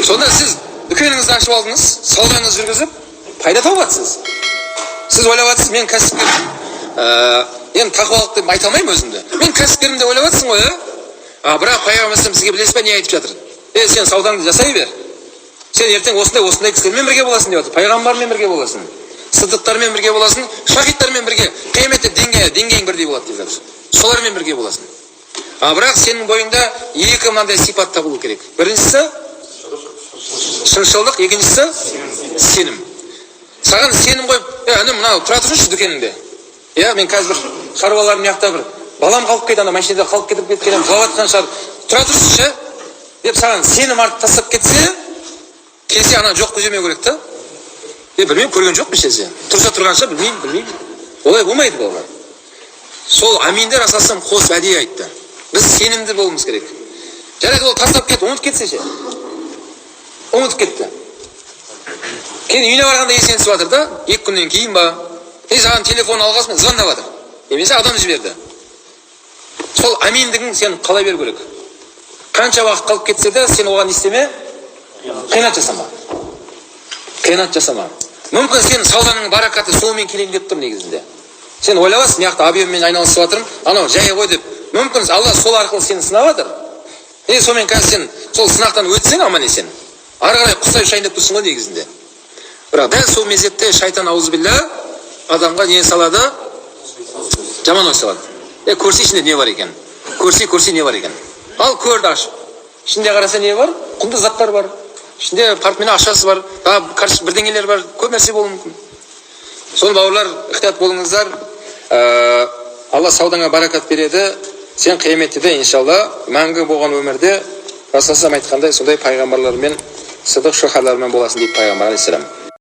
Сонда сіз дүкеніңізді ашып алдыңыз, саудаңызды жүргізіп, пайда тауып жатсыз. Сіз ойлап жатсыз, мен кәсіпкермін. Енді тақуалық деп айта алмаймын өзімді. Мен кәсіпкермін деп ойлап жатсың ғой, бірақ пайғамбарымыз сізге білесіз бе не айтып жатыр? Сен саудаңды жасай бер. Сен ертең осындай кісілермен бірге боласың деп жатыр. Пайғамбармен бірге боласың, сыдықтармен бірге боласың, шахидтармен бірге. Қияметте деңгейің бірдей болады деп жатыр. Солармен бірге боласың. Бірақ сенің бойыңда екі мынандай сипатта болу керек. Біріншісі шыншылдық, екіншісі сенім. Саған сенім қойып, інім, мынау тұра тұрыңызшы дүкеніңде. Мен қазір шаруаларым жақта бір балам қалып кетті, ана машинада қалып кетіп кеткен, жылап жатқан шығар. Тұра тұрсызшы деп саған сенім артып тастап кетсе, келсе ана жоқ көземеу керек та. Білмеймін, көрген жоқпын сен. Тұрса тұрғанша білмеймін. Олай болмайды балалар. Сол аминдер асасым қосып әдейі айтты. Біз сенімді болуымыз керек. Жарайды, ол тастап кетті, ұмытып кетсе ше. Ұмытып кетті. Кейін үйіне барғанда есінен түсіп жатыр да, 2 күннен кейін ба, саған телефон алғасымен звондап жатыр. Немесе адам жіберді. Сол аминдігің сен қала беру керек. Қанша уақыт қалып кетсе де, сен оған істеме, қиянат жасама. Мүмкін сен сауданың баракаты солмен келейін деп тұр негізінде. Сен ойлабасың, мияқты объеммен айналысып жатырмын, анау жай ғой деп. Мүмкін Алла сол арқылы сені сынап жатыр. Сонымен қазір сен сол сынақтан өтсең аман есен. Ары қарай құстай ұшайын деп тұрсың ғой негізінде. Бірақ дәл сол мезетте шайтан аузубилля адамға не салады? Жаман ой салады. Көрсе ішінде не бар екен? Көрсе не бар екен? Ал көрді ашып. Ішінде қараса не бар? Құнды заттар бар. Ішінде портмоне ақшасы бар, бірдеңелер бар, көп нәрсе болуы мүмкін. Сол бауырлар, ықтият болыңыздар. Алла саудаңа баракат береді. Сен қияметте де иншалла мәңгі болған өмірде Расулullah айтқандай сондай пайғамбарлармен, сыдық шухарлармен боласың дейді пайғамбар алейхиссалам.